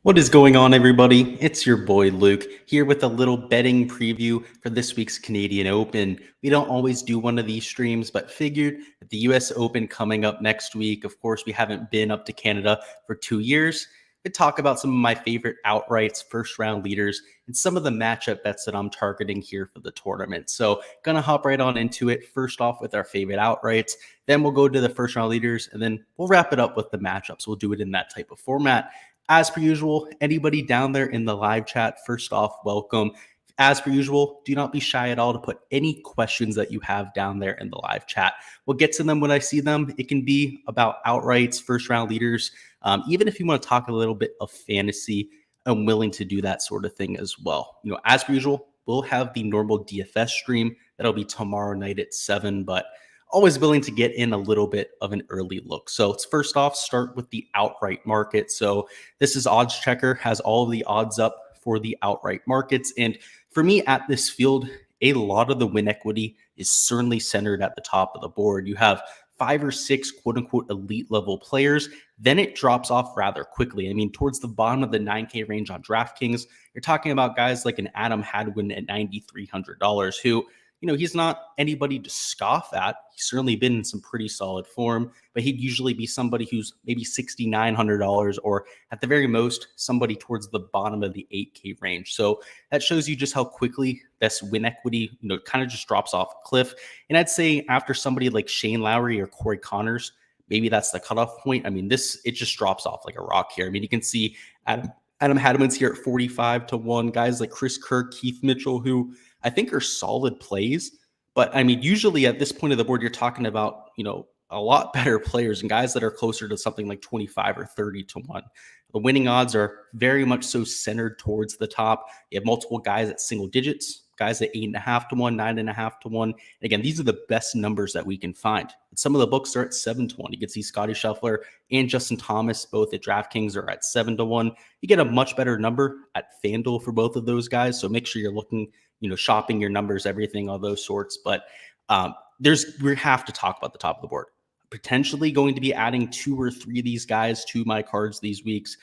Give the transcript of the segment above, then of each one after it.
What is going on, everybody? It's your boy Luke here with a little betting preview for this week's Canadian Open. We don't always do one of these streams, but figured that the US Open coming up next week, of course, we haven't been up to Canada for 2 years. We talk about some of my favorite outrights, first round leaders, and some of the matchup bets that I'm targeting here for the tournament. So, gonna hop right on into it. First off, with our favorite outrights, then we'll go to the first round leaders, and then we'll wrap it up with the matchups. We'll do it in that type of format. As per usual, anybody down there in the live chat, first off, welcome. As per usual, do not be shy at all to put any questions that you have down there in the live chat. We'll get to them when I see them. It can be about outrights, first round leaders. Even if you want to talk a little bit of fantasy, I'm willing to do that sort of thing as well. As per usual, we'll have the normal DFS stream. That'll be tomorrow night at 7, but always willing to get in a little bit of an early look. So let's first off start with the outright market. So this is Odds Checker, has all of the odds up for the outright markets. And for me at this field, a lot of the win equity is certainly centered at the top of the board. You have 5 or 6 quote unquote elite level players. Then it drops off rather quickly. I mean, towards the bottom of the 9K range on Draftkings, you're talking about guys like an Adam Hadwin at $9,300 who, he's not anybody to scoff at. He's certainly been in some pretty solid form, but he'd usually be somebody who's maybe $6,900 or at the very most, somebody towards the bottom of the 8K range. So that shows you just how quickly this win equity, kind of just drops off a cliff. And I'd say after somebody like Shane Lowry or Corey Connors, maybe that's the cutoff point. I mean, it just drops off like a rock here. I mean, you can see Adam Hadwin's here at 45-1. Guys like Chris Kirk, Keith Mitchell, who I think are solid plays. But I mean, usually at this point of the board, you're talking about, a lot better players and guys that are closer to something like 25 or 30-1. The winning odds are very much so centered towards the top. You have multiple guys at single digits, guys at 8.5-1, 9.5-1. And again, these are the best numbers that we can find. Some of the books are at 7-1. You can see Scotty Scheffler and Justin Thomas, both at DraftKings, are at 7-1. You get a much better number at FanDuel for both of those guys. So make sure you're looking, shopping your numbers, everything, all those sorts. But we have to talk about the top of the board. Potentially going to be adding 2 or 3 of these guys to my cards these weeks,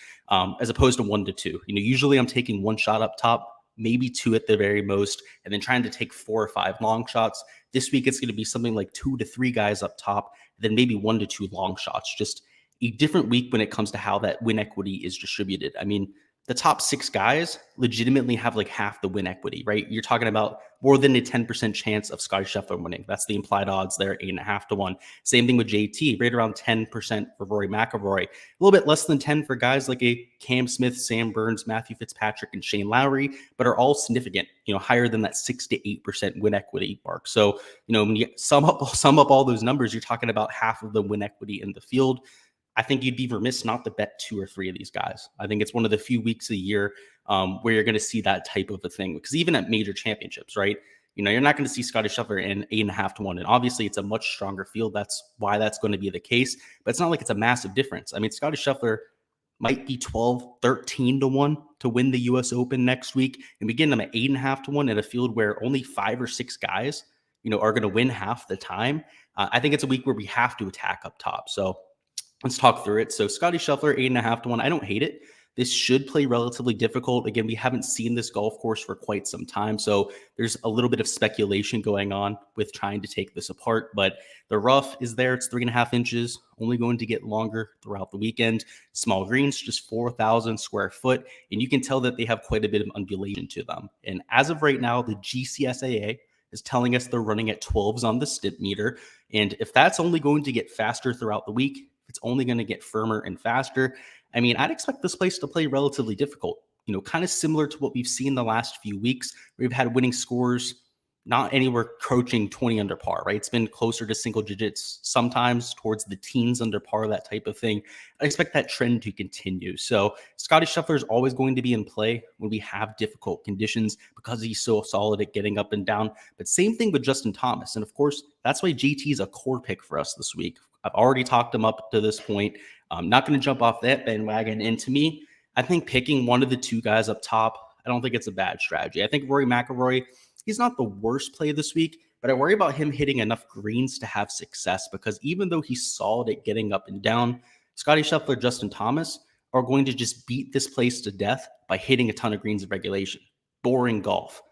as opposed to 1 to 2. Usually I'm taking 1 shot up top, maybe 2 at the very most, and then trying to take 4 or 5 long shots. This week it's going to be something like 2 to 3 guys up top, then maybe 1 to 2 long shots. Just a different week when it comes to how that win equity is distributed. I mean, the top 6 guys legitimately have like half the win equity, right? You're talking about more than a 10% chance of Scotty Scheffler winning. That's the implied odds there, 8.5-1. Same thing with JT, right around 10% for Rory McAvoy. A little bit less than 10 for guys like a Cam Smith, Sam Burns, Matthew Fitzpatrick, and Shane Lowry, but are all significant, higher than that 6 to 8% win equity mark. So, when you sum up all those numbers, you're talking about half of the win equity in the field. I think you'd be remiss not to bet 2 or 3 of these guys. I think it's one of the few weeks a year where you're going to see that type of a thing. Because even at major championships, right? You're not going to see Scotty Scheffler in 8.5-1. And obviously, it's a much stronger field. That's why that's going to be the case. But it's not like it's a massive difference. I mean, Scotty Scheffler might be 13-1 to win the U.S. Open next week. And we get them at 8.5-1 in a field where only 5 or 6 guys, are going to win half the time. I think it's a week where we have to attack up top. So let's talk through it. So Scotty Scheffler, 8.5-1. I don't hate it. This should play relatively difficult. Again, we haven't seen this golf course for quite some time. So there's a little bit of speculation going on with trying to take this apart. But the rough is there. It's 3.5 inches, only going to get longer throughout the weekend. Small greens, just 4,000 square foot. And you can tell that they have quite a bit of undulation to them. And as of right now, the GCSAA is telling us they're running at 12s on the stimp meter. And if that's only going to get faster throughout the week, it's only going to get firmer and faster. I mean, I'd expect this place to play relatively difficult, kind of similar to what we've seen the last few weeks. We've had winning scores not anywhere approaching 20 under par, right? It's been closer to single digits, sometimes towards the teens under par, that type of thing. I expect that trend to continue. So Scotty Scheffler is always going to be in play when we have difficult conditions because he's so solid at getting up and down. But same thing with Justin Thomas. And of course, that's why JT is a core pick for us this week. I've already talked him up to this point. I'm not going to jump off that bandwagon. And to me, I think picking one of the 2 guys up top, I don't think it's a bad strategy. I think Rory McAvoy, he's not the worst play this week, but I worry about him hitting enough greens to have success because even though he's solid at getting up and down, Scotty Scheffler, Justin Thomas, are going to just beat this place to death by hitting a ton of greens in regulation. Boring golf.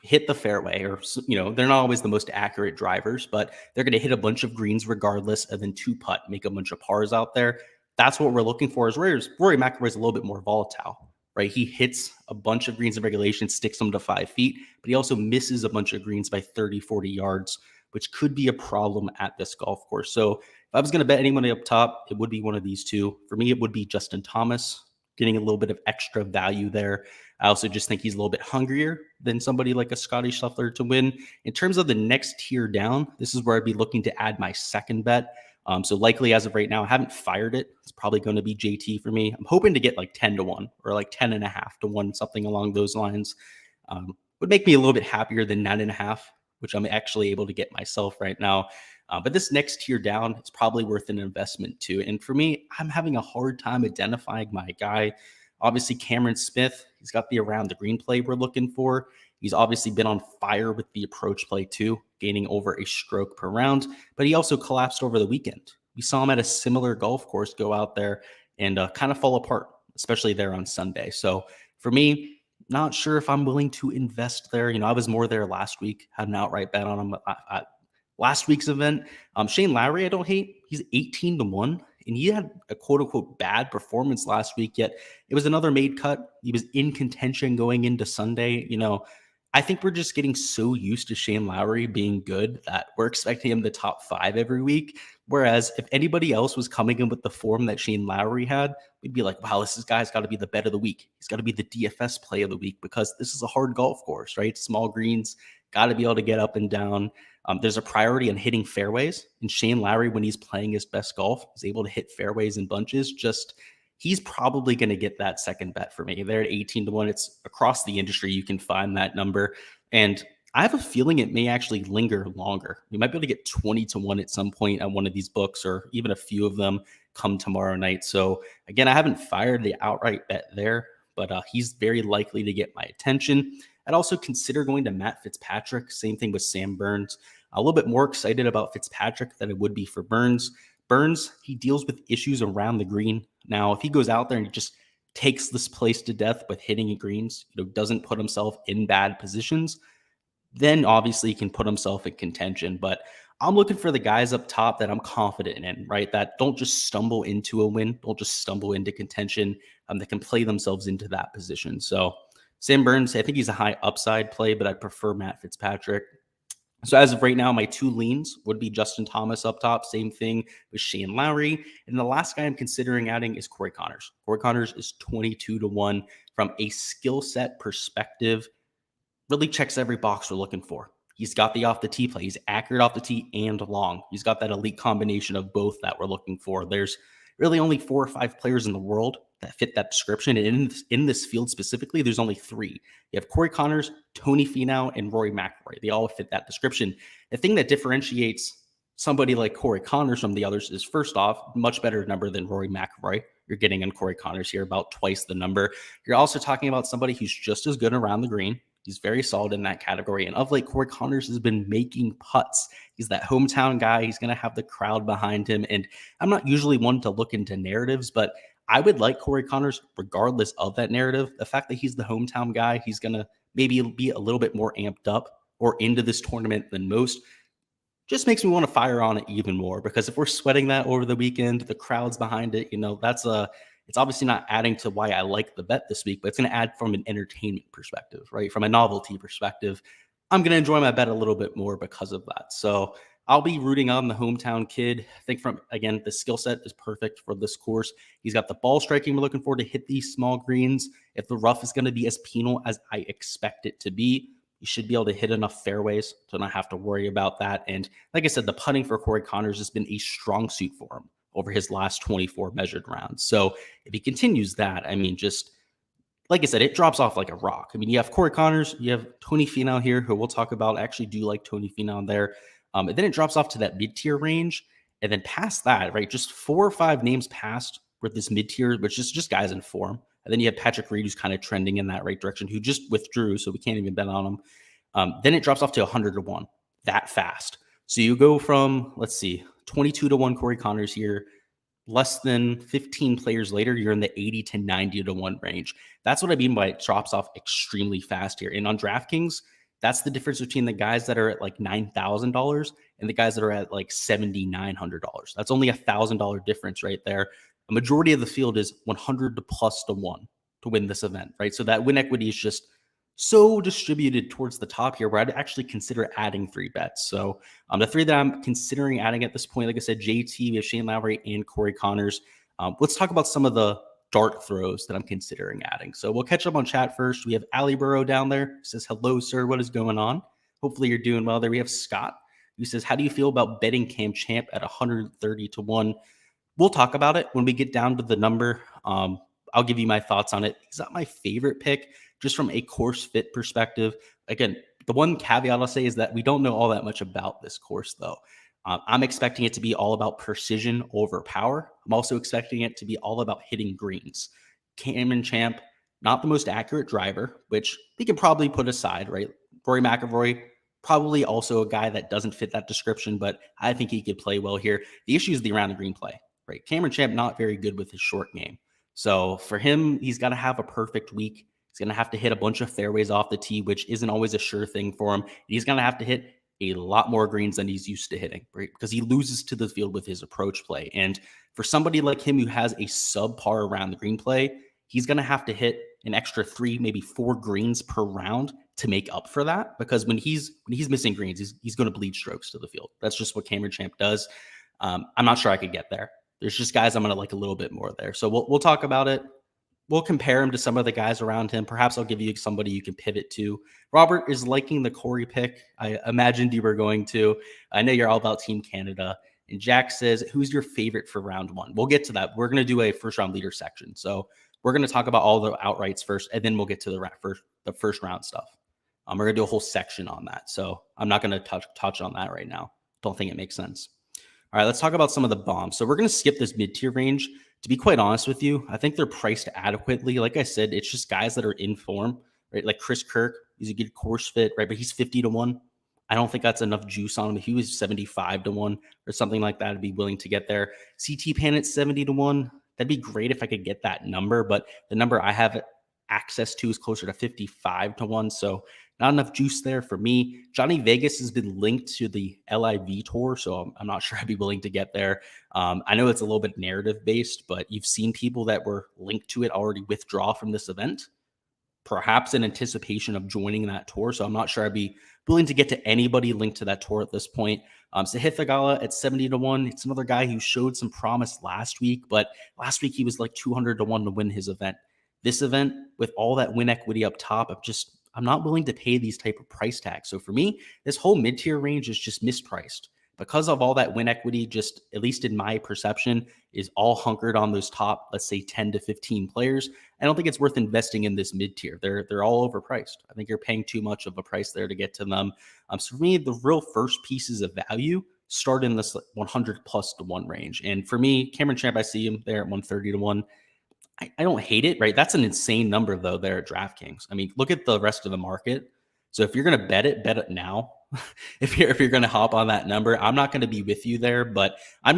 Hit the fairway, or, they're not always the most accurate drivers, but they're going to hit a bunch of greens regardless, and then two putt, make a bunch of pars out there. That's what we're looking for. As Rory McIlroy is a little bit more volatile, right? He hits a bunch of greens in regulation, sticks them to 5 feet, but he also misses a bunch of greens by 30, 40 yards, which could be a problem at this golf course. So if I was going to bet anyone up top, it would be one of these two. For me, it would be Justin Thomas, getting a little bit of extra value there. I also just think he's a little bit hungrier than somebody like a Scotty Scheffler to win. In terms of the next tier down, this is where I'd be looking to add my second bet. So likely as of right now, I haven't fired it. It's probably going to be JT for me. I'm hoping to get like 10 to 1 or like 10.5 to 1, something along those lines. Would make me a little bit happier than 9.5, which I'm actually able to get myself right now. But this next tier down, it's probably worth an investment too. And for me, I'm having a hard time identifying my guy. Obviously, Cameron Smith, he's got the around the green play we're looking for. He's obviously been on fire with the approach play too, gaining over a stroke per round, but he also collapsed over the weekend. We saw him at a similar golf course go out there and kind of fall apart, especially there on Sunday. So for me, not sure if I'm willing to invest there. I was more there last week, had an outright bet on him at last week's event. Shane Lowry, I don't hate. He's 18 to 1. And he had a quote-unquote bad performance last week, yet it was another made cut. He was in contention going into Sunday. I think we're just getting so used to Shane Lowry being good that we're expecting him to top 5 every week. Whereas if anybody else was coming in with the form that Shane Lowry had, we'd be like, wow, this guy's got to be the bet of the week. He's got to be the DFS play of the week because this is a hard golf course, right? Small greens, got to be able to get up and down. There's a priority on hitting fairways. And Shane Lowry, when he's playing his best golf, is able to hit fairways in bunches. He's probably going to get that second bet for me. They're at 18 to 1. It's across the industry. You can find that number. And I have a feeling it may actually linger longer. You might be able to get 20 to 1 at some point at one of these books, or even a few of them come tomorrow night. So again, I haven't fired the outright bet there, but he's very likely to get my attention. I'd also consider going to Matt Fitzpatrick. Same thing with Sam Burns. A little bit more excited about Fitzpatrick than it would be for Burns. Burns, he deals with issues around the green. Now, if he goes out there and he just takes this place to death with hitting greens, doesn't put himself in bad positions, then obviously he can put himself in contention. But I'm looking for the guys up top that I'm confident in, right? That don't just stumble into a win, don't just stumble into contention, that can play themselves into that position. So Sam Burns, I think he's a high upside play, but I prefer Matt Fitzpatrick. So as of right now, my two leans would be Justin Thomas up top. Same thing with Shane Lowry. And the last guy I'm considering adding is Corey Connors. Corey Connors is 22 to 1 from a skill set perspective. Really checks every box we're looking for. He's got the off the tee play. He's accurate off the tee and long. He's got that elite combination of both that we're looking for. There's really only 4 or 5 players in the world that fit that description. And in this field specifically, there's only 3. You have Corey Connors, Tony Finau, and Rory McIlroy. They all fit that description. The thing that differentiates somebody like Corey Connors from the others is, first off, much better number than Rory McIlroy. You're getting on Corey Connors here about twice the number. You're also talking about somebody who's just as good around the green. He's very solid in that category. And of late, Corey Connors has been making putts. He's that hometown guy. He's going to have the crowd behind him. And I'm not usually one to look into narratives, but I would like Corey Connors regardless of that narrative. The fact that he's the hometown guy, he's going to maybe be a little bit more amped up or into this tournament than most, just makes me want to fire on it even more. Because if we're sweating that over the weekend, the crowd's behind it, it's obviously not adding to why I like the bet this week, but it's going to add from an entertainment perspective, right? From a novelty perspective, I'm going to enjoy my bet a little bit more because of that. So I'll be rooting on the hometown kid. I think again, the skill set is perfect for this course. He's got the ball striking we're looking for to hit these small greens. If the rough is going to be as penal as I expect it to be, you should be able to hit enough fairways to not have to worry about that. And like I said, the putting for Corey Connors has been a strong suit for him over his last 24 measured rounds. So if he continues that, just like I said, it drops off like a rock. You have Corey Connors, you have Tony Finau here, who we'll talk about. I actually do like Tony Finau there. And then it drops off to that mid-tier range. And then past that, right, just 4 or 5 names past with this mid-tier, which is just guys in form. And then you have Patrick Reed, who's kind of trending in that right direction, who just withdrew, so we can't even bet on him. Then it drops off to 100 to 1 that fast. So you go from, 22 to 1 Corey Connors here, less than 15 players later, you're in the 80 to 90 to 1 range. That's what I mean by it drops off extremely fast here. And on DraftKings, that's the difference between the guys that are at like $9,000 and the guys that are at like $7,900. That's only $1,000 difference right there. A majority of the field is 100 to plus to 1 to win this event, right? So that win equity is just so distributed towards the top here where I'd actually consider adding 3 bets. So the 3 that I'm considering adding at this point, like I said, JT, we have Shane Lowry and Corey Connors. Let's talk about some of the dart throws that I'm considering adding. So we'll catch up on chat first. We have Ali Burrow down there. He says, hello, sir. What is going on? Hopefully you're doing well there. We have Scott who says, how do you feel about betting Cam Champ at 130 to 1? We'll talk about it when we get down to the number. I'll give you my thoughts on it. He's not my favorite pick just from a course fit perspective. Again, the one caveat I'll say is that we don't know all that much about this course, though. I'm expecting it to be all about precision over power. I'm also expecting it to be all about hitting greens. Cameron Champ, not the most accurate driver, which we can probably put aside, right? Rory McAvoy, probably also a guy that doesn't fit that description, but I think he could play well here. The issue is the around the green play, right? Cameron Champ, not very good with his short game. So for him, he's got to have a perfect week. He's going to have to hit a bunch of fairways off the tee, which isn't always a sure thing for him. And he's going to have to hit a lot more greens than he's used to hitting, right? Because he loses to the field with his approach play. And for somebody like him who has a subpar around the green play, he's going to have to hit an extra 3, maybe 4 greens per round to make up for that. Because when he's missing greens, he's going to bleed strokes to the field. That's just what Cameron Champ does. I'm not sure I could get there. There's just guys I'm going to like a little bit more there. So we'll talk about it. We'll compare him to some of the guys around him. Perhaps I'll give you somebody you can pivot to. Robert is liking the Corey pick. I imagined you were going to. I know you're all about Team Canada. And Jack says, who's your favorite for round 1? We'll get to that. We're going to do a first round leader section. So we're going to talk about all the outrights first, and then we'll get to the first round stuff. We're going to do a whole section on that. So I'm not going to touch on that right now. Don't think it makes sense. All right, let's talk about some of the bombs. So we're going to skip this mid-tier range. To be quite honest with you, I think they're priced adequately. Like I said, it's just guys that are in form, right? Like Chris Kirk, he's a good course fit, right? But he's 50 to 1. I don't think that's enough juice on him. If he was 75 to 1 or something like that, I'd be willing to get there. CT Pan at 70 to 1. That'd be great if I could get that number, but the number I have access to is closer to 55 to 1. So not enough juice there for me. Johnny Vegas has been linked to the LIV tour, so I'm not sure I'd be willing to get there. I know it's a little bit narrative based, but you've seen people that were linked to it already withdraw from this event, perhaps in anticipation of joining that tour. So I'm not sure I'd be willing to get to anybody linked to that tour at this point. Sahith Theegala at 70 to 1. It's another guy who showed some promise last week, but last week he was like 200 to 1 to win his event. This event, with all that win equity up top, I'm not willing to pay these type of price tags. So for me, this whole mid-tier range is just mispriced because of all that win equity, just at least in my perception, is all hunkered on those top, let's say 10 to 15 players. I don't think it's worth investing in this mid-tier. They're all overpriced. I think you're paying too much of a price there to get to them. So for me, the real first pieces of value start in this 100 plus to 1 range. And for me, Cameron Champ, I see him there at 130 to 1. I don't hate it, right? That's an insane number, though, there at DraftKings. I mean, look at the rest of the market. So if you're going to bet it now. if you're going to hop on that number, I'm not going to be with you there, but I'd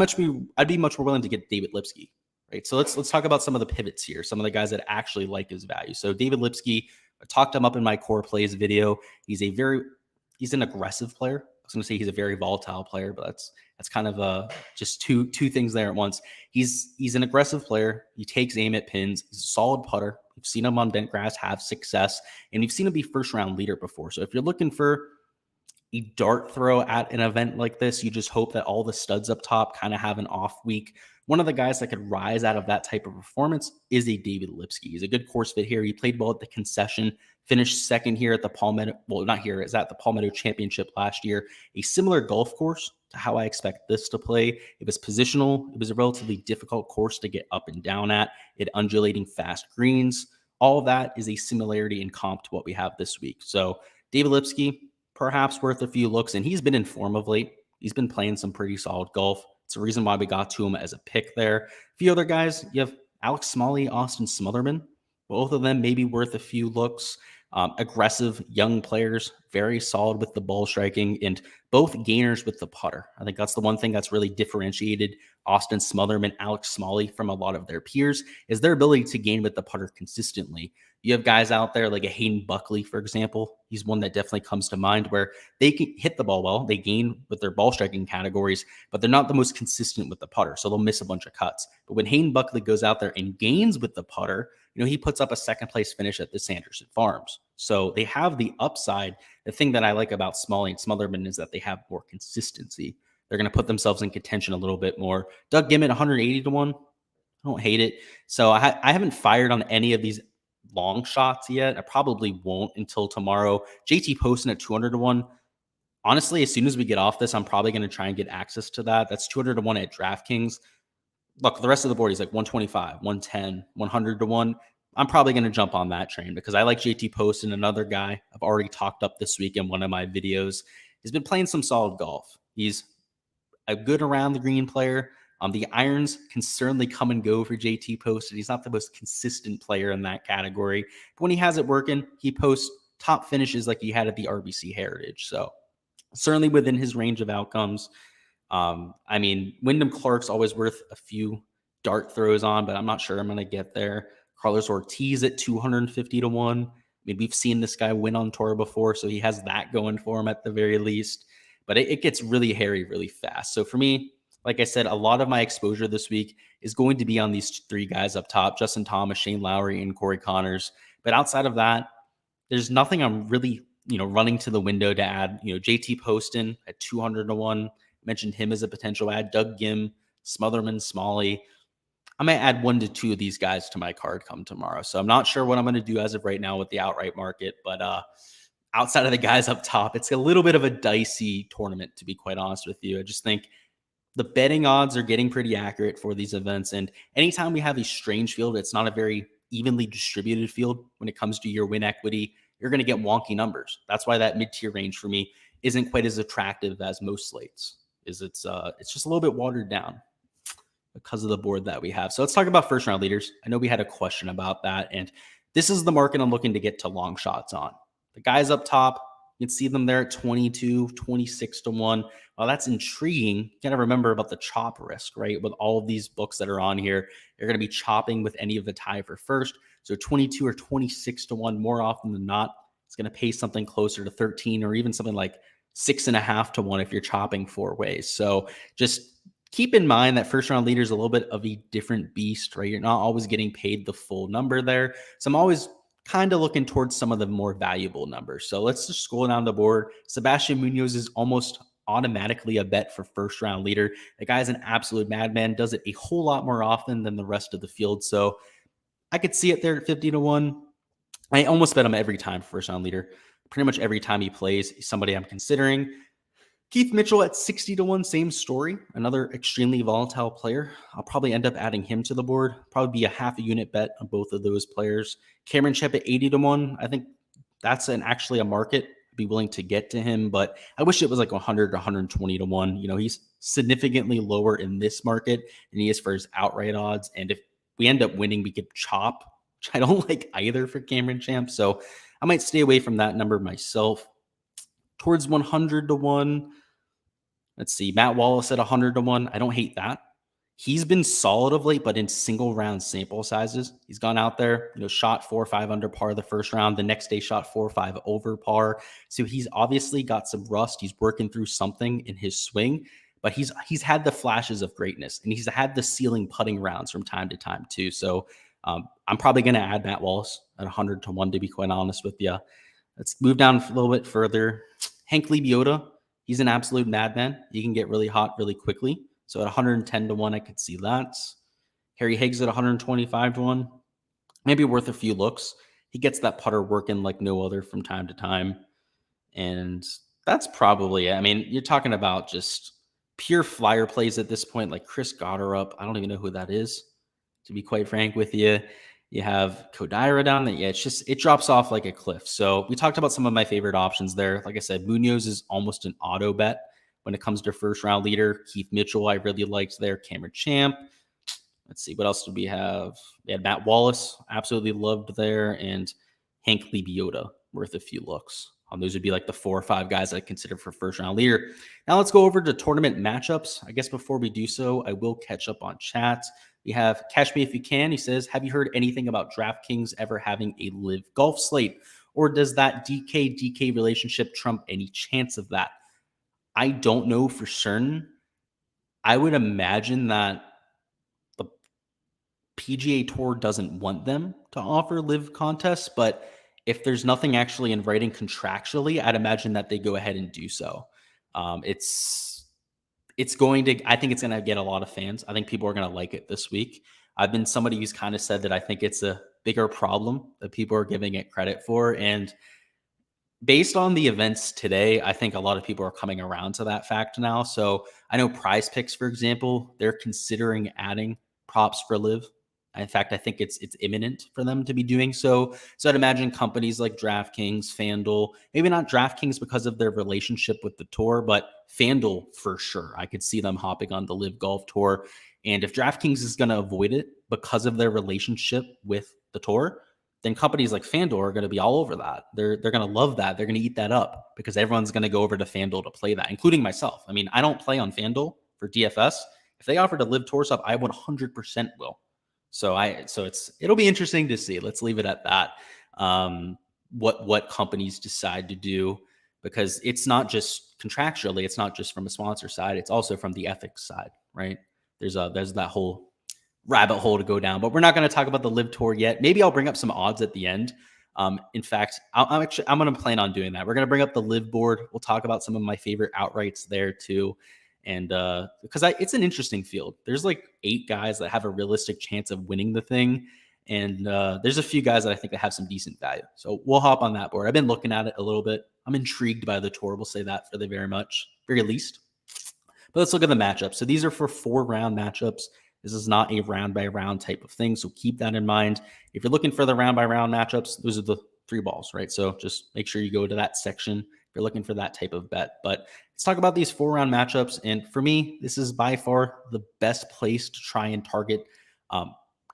be much more willing to get David Lipsky, right? So let's talk about some of the pivots here, some of the guys that actually like his value. So David Lipsky, I talked him up in my core plays video. He's an aggressive player. I was going to say he's a very volatile player, but that's kind of just two things there at once. He's an aggressive player. He takes aim at pins. He's a solid putter. We've seen him on bent grass have success, and we've seen him be first round leader before. So if you're looking for a dart throw at an event like this, you just hope that all the studs up top kind of have an off week. One of the guys that could rise out of that type of performance is a David Lipsky. He's a good course fit here. He played well at the concession, finished second here at the Palmetto. Well, not here. Is at the Palmetto Championship last year. A similar golf course to how I expect this to play. It was positional. It was a relatively difficult course to get up and down at. It undulating fast greens. All of that is a similarity in comp to what we have this week. So David Lipsky, perhaps worth a few looks, and he's been in form of late. He's been playing some pretty solid golf. It's the reason why we got to him as a pick there. A few other guys, you have Alex Smalley, Austin Smotherman. Both of them may be worth a few looks. Aggressive young players, very solid with the ball striking, and both gainers with the putter. I think that's the one thing that's really differentiated Austin Smotherman, Alex Smalley from a lot of their peers is their ability to gain with the putter consistently. You have guys out there like a Hayden Buckley, for example. He's one that definitely comes to mind where they can hit the ball well. They gain with their ball striking categories, but they're not the most consistent with the putter. So they'll miss a bunch of cuts. But when Hayden Buckley goes out there and gains with the putter, he puts up a second place finish at the Sanderson Farms. So they have the upside. The thing that I like about Smalley and Smotherman is that they have more consistency. They're going to put themselves in contention a little bit more. Doug Gimmett, 180 to 1. I don't hate it. So I haven't fired on any of these long shots yet. I probably won't until tomorrow. JT Poston at 200 to 1. Honestly, as soon as we get off this, I'm probably going to try and get access to that. That's 200 to 1 at DraftKings. Look, the rest of the board is like 125, 110, 100 to 1. I'm probably going to jump on that train because I like JT Poston, another guy I've already talked up this week in one of my videos. He's been playing some solid golf. He's a good around the green player. The irons can certainly come and go for JT Poston. He's not the most consistent player in that category. But when he has it working, he posts top finishes like he had at the RBC Heritage. So certainly within his range of outcomes. Wyndham Clark's always worth a few dart throws on, but I'm not sure I'm going to get there. Carlos Ortiz at 250 to 1. We've seen this guy win on tour before, so he has that going for him at the very least. But it gets really hairy really fast. So for me, like I said, a lot of my exposure this week is going to be on these three guys up top, Justin Thomas, Shane Lowry, and Corey Connors. But outside of that, there's nothing I'm really, running to the window to add. JT Poston at 200 to 1. Mentioned him as a potential add. Doug Gim, Smotherman, Smalley. I might add 1 to 2 of these guys to my card come tomorrow. So I'm not sure what I'm going to do as of right now with the outright market, but outside of the guys up top, it's a little bit of a dicey tournament, to be quite honest with you. I just think the betting odds are getting pretty accurate for these events. And anytime we have a strange field, it's not a very evenly distributed field when it comes to your win equity, you're going to get wonky numbers. That's why that mid-tier range for me isn't quite as attractive as most slates. It's just a little bit watered down because of the board that we have. So let's talk about first round leaders. I know we had a question about that, and this is the market I'm looking to get to long shots on. The guys up top, you can see them there at 22, 26 to 1. Well, that's intriguing. You got to remember about the chop risk, right? With all of these books that are on here, you're going to be chopping with any of the tie for first. So 22 or 26 to 1 more often than not, it's going to pay something closer to 13 or even something like 6.5 to 1 if you're chopping 4 ways. So just keep in mind that first round leader is a little bit of a different beast, right? You're not always getting paid the full number there. So I'm always kind of looking towards some of the more valuable numbers. So let's just scroll down the board. Sebastian Munoz is almost automatically a bet for first round leader. The guy's an absolute madman, does it a whole lot more often than the rest of the field. So I could see it there at 50 to 1. I almost bet him every time for first round leader. Pretty much every time he plays, he's somebody I'm considering. Keith Mitchell at 60 to 1, same story. Another extremely volatile player. I'll probably end up adding him to the board. Probably be a half a unit bet on both of those players. Cameron Chepp at 80 to 1. I think that's actually a market. I'd be willing to get to him, but I wish it was like 100 to 120 to 1. He's significantly lower in this market than he is for his outright odds. And if we end up winning, we could chop, which I don't like either for Cameron Champ. So I might stay away from that number myself. Towards 100 to 1. Let's see. Matt Wallace at 100 to 1. I don't hate that. He's been solid of late, but in single round sample sizes. He's gone out there, shot 4 or 5 under par the first round. The next day shot 4 or 5 over par. So he's obviously got some rust. He's working through something in his swing, but he's had the flashes of greatness, and he's had the ceiling putting rounds from time to time too. So I'm probably going to add Matt Wallace at 100 to 1, to be quite honest with you. Let's move down a little bit further. Hank Libyota, he's an absolute madman. He can get really hot really quickly. So at 110 to 1, I could see that. Harry Higgs at 125 to 1. Maybe worth a few looks. He gets that putter working like no other from time to time. And that's probably it. You're talking about just pure flyer plays at this point, like Chris Gotterup. I don't even know who that is, to be quite frank with you. You have Kodaira down there. Yeah, it drops off like a cliff. So we talked about some of my favorite options there. Like I said, Munoz is almost an auto bet when it comes to first round leader. Keith Mitchell, I really liked there. Cameron Champ. Let's see, what else did we have? We had Matt Wallace, absolutely loved there. And Hank Libyota, worth a few looks. Those would be like the 4 or 5 guys I consider for first round leader. Now let's go over to tournament matchups. I guess before we do so, I will catch up on chat. We have Catch Me If You Can. He says, have you heard anything about DraftKings ever having a live golf slate? Or does that DK relationship trump any chance of that? I don't know for certain. I would imagine that the PGA Tour doesn't want them to offer live contests, but if there's nothing actually in writing contractually, I'd imagine that they go ahead and do so. It's going to, I think it's going to get a lot of fans. I think people are going to like it this week. I've been somebody who's kind of said that I think it's a bigger problem that people are giving it credit for. And based on the events today, I think a lot of people are coming around to that fact now. So I know Prize Picks, for example, they're considering adding props for live. In fact, I think it's imminent for them to be doing so. So I'd imagine companies like DraftKings, FanDuel, maybe not DraftKings because of their relationship with the tour, but FanDuel for sure. I could see them hopping on the live golf tour. And if DraftKings is going to avoid it because of their relationship with the tour, then companies like FanDuel are going to be all over that. They're going to love that. They're going to eat that up because everyone's going to go over to FanDuel to play that, including myself. I mean, I don't play on FanDuel for DFS. If they offer to live tour stuff, I 100% will. So it'll be interesting to see. Let's leave it at that. What companies decide to do, because it's not just contractually, it's not just from a sponsor side, it's also from the ethics side, right? There's that whole rabbit hole to go down, but we're not going to talk about the live tour yet. Maybe I'll bring up some odds at the end. In fact, I'm going to plan on doing that. We're going to bring up the live board. We'll talk about some of my favorite outrights there too. And because it's an interesting field. There's like 8 guys that have a realistic chance of winning the thing. And there's a few guys that I think that have some decent value. So we'll hop on that board. I've been looking at it a little bit. I'm intrigued by the tour. We'll say that for the very least. But let's look at the matchups. So these are for 4-round matchups. This is not a round by round type of thing. So keep that in mind. If you're looking for the round by round matchups, those are the 3 balls, right? So just make sure you go to that section if you're looking for that type of bet. But let's talk about these 4-round matchups. And for me, this is by far the best place to try and target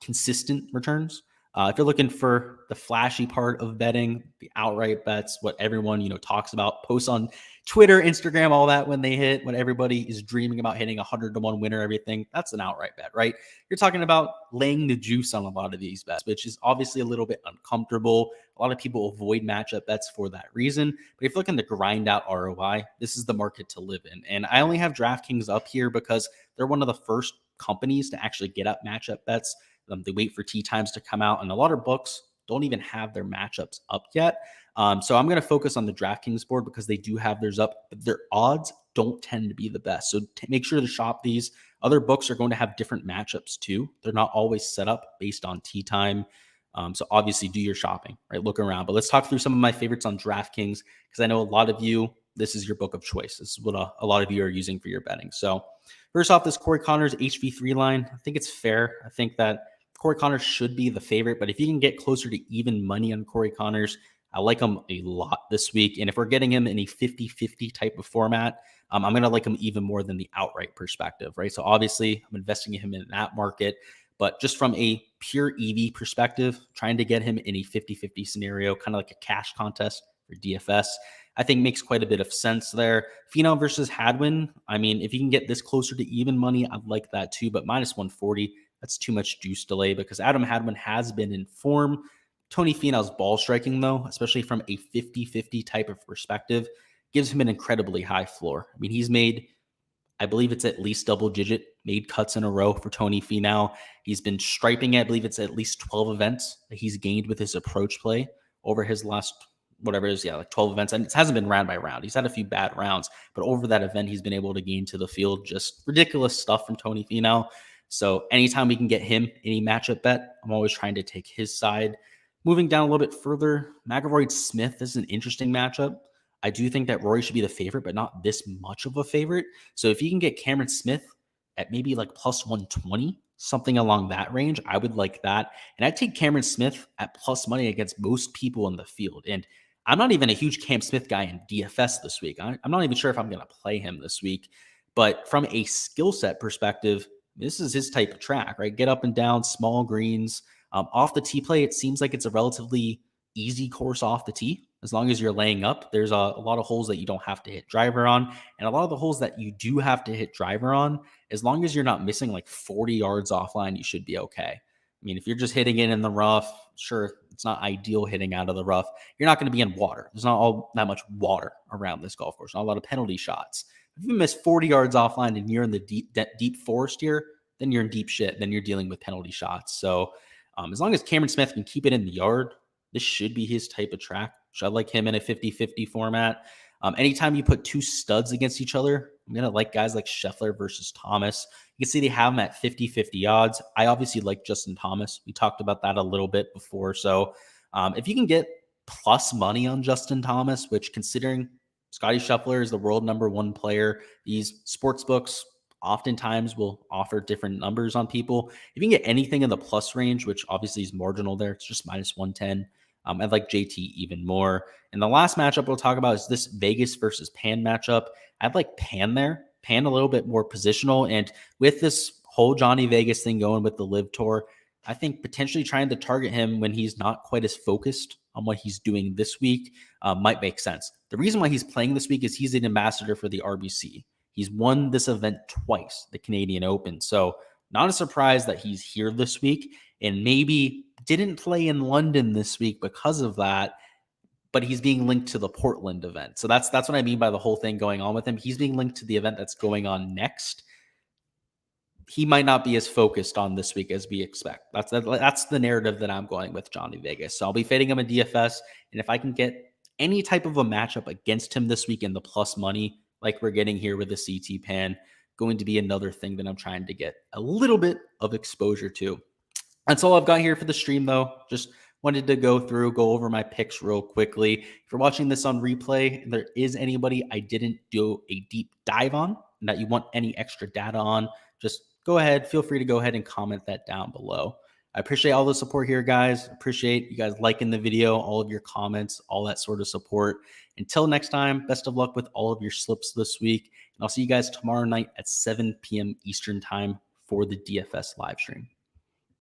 consistent returns. If you're looking for the flashy part of betting, the outright bets, what everyone talks about, posts on Twitter, Instagram, all that when they hit, when everybody is dreaming about hitting 100-to-1 winner, everything, that's an outright bet, right? You're talking about laying the juice on a lot of these bets, which is obviously a little bit uncomfortable. A lot of people avoid matchup bets for that reason. But if you're looking to grind out ROI, this is the market to live in. And I only have DraftKings up here because they're one of the first companies to actually get up matchup bets. They wait for tee times to come out, and a lot of books don't even have their matchups up yet. So I'm going to focus on the DraftKings board because they do have theirs up, but their odds don't tend to be the best. So make sure to shop these. Other books are going to have different matchups too. They're not always set up based on tee time. So obviously do your shopping, right? Look around. But let's talk through some of my favorites on DraftKings because I know a lot of you, this is your book of choice. This is what a lot of you are using for your betting. So first off, this Corey Connors HV3 line, I think it's fair. I think that Corey Connors should be the favorite, but if you can get closer to even money on Corey Connors, I like him a lot this week. And if we're getting him in a 50-50 type of format, I'm going to like him even more than the outright perspective, right? So obviously I'm investing in him in that market, but just from a pure EV perspective, trying to get him in a 50-50 scenario, kind of like a cash contest for DFS, I think makes quite a bit of sense there. Finau versus Hadwin, I mean, if you can get this closer to even money, I'd like that too, but minus 140, that's too much juice delay because Adam Hadwin has been in form. Tony Finau's ball striking, though, especially from a 50-50 type of perspective, gives him an incredibly high floor. I mean, he's made, I believe it's at least double-digit made cuts in a row for Tony Finau. He's been striping, I believe it's at least 12 events that he's gained with his approach play over his last, whatever it is, like 12 events. And it hasn't been round by round. He's had a few bad rounds, but over that event, he's been able to gain to the field. Just ridiculous stuff from Tony Finau. So anytime we can get him any matchup bet, I'm always trying to take his side. Moving down a little bit further, Mcavoy Smith is an interesting matchup. I do think that Rory should be the favorite, but not this much of a favorite. So if you can get Cameron Smith at maybe like plus 120, something along that range, I would like that. And I'd take Cameron Smith at plus money against most people in the field. And I'm not even a huge Cam Smith guy in DFS this week. I'm not even sure if I'm going to play him this week. But from a skill set perspective, this is his type of track, right? Get up and down, small greens. Off the tee play, it seems like it's a relatively easy course off the tee. As long as you're laying up, there's a lot of holes that you don't have to hit driver on. And a lot of the holes that you do have to hit driver on, as long as you're not missing like 40 yards offline, you should be okay. I mean, if you're just hitting it in the rough, sure, it's not ideal hitting out of the rough. You're not going to be in water. There's not all that much water around this golf course, not a lot of penalty shots. If you miss 40 yards offline and you're in the deep forest here, then you're in deep shit. Then you're dealing with penalty shots. So as long as Cameron Smith can keep it in the yard, this should be his type of track. Should I like him in a 50-50 format? Anytime you put two studs against each other, I'm going to like guys like Scheffler versus Thomas. You can see they have them at 50-50 odds. I obviously like Justin Thomas. We talked about that a little bit before. So if you can get plus money on Justin Thomas, which considering Scotty Scheffler is the world #1 player, these sports books oftentimes will offer different numbers on people. If you can get anything in the plus range, which obviously is marginal there, it's just -110. I'd like JT even more. And the last matchup we'll talk about is this Vegas versus Pan matchup. I'd like Pan there. Pan a little bit more positional. And with this whole Johnny Vegas thing going with the Live Tour, I think potentially trying to target him when he's not quite as focused on what he's doing this week might make sense. The reason why he's playing this week is he's an ambassador for the RBC. He's won this event twice, the Canadian Open. So not a surprise that he's here this week and maybe didn't play in London this week because of that, but he's being linked to the Portland event. So that's what I mean by the whole thing going on with him. He's being linked to the event that's going on next. He might not be as focused on this week as we expect. That's the narrative that I'm going with Johnny Vegas. So I'll be fading him in DFS. And if I can get any type of a matchup against him this week in the plus money, like we're getting here with the CT Pan, going to be another thing that I'm trying to get a little bit of exposure to. That's all I've got here for the stream, though. Just wanted to go over my picks real quickly. If you're watching this on replay, and there is anybody I didn't do a deep dive on and that you want any extra data on, just go ahead. Feel free to go ahead and comment that down below. I appreciate all the support here, guys. Appreciate you guys liking the video, all of your comments, all that sort of support. Until next time, best of luck with all of your slips this week. And I'll see you guys tomorrow night at 7 p.m. Eastern time for the DFS live stream.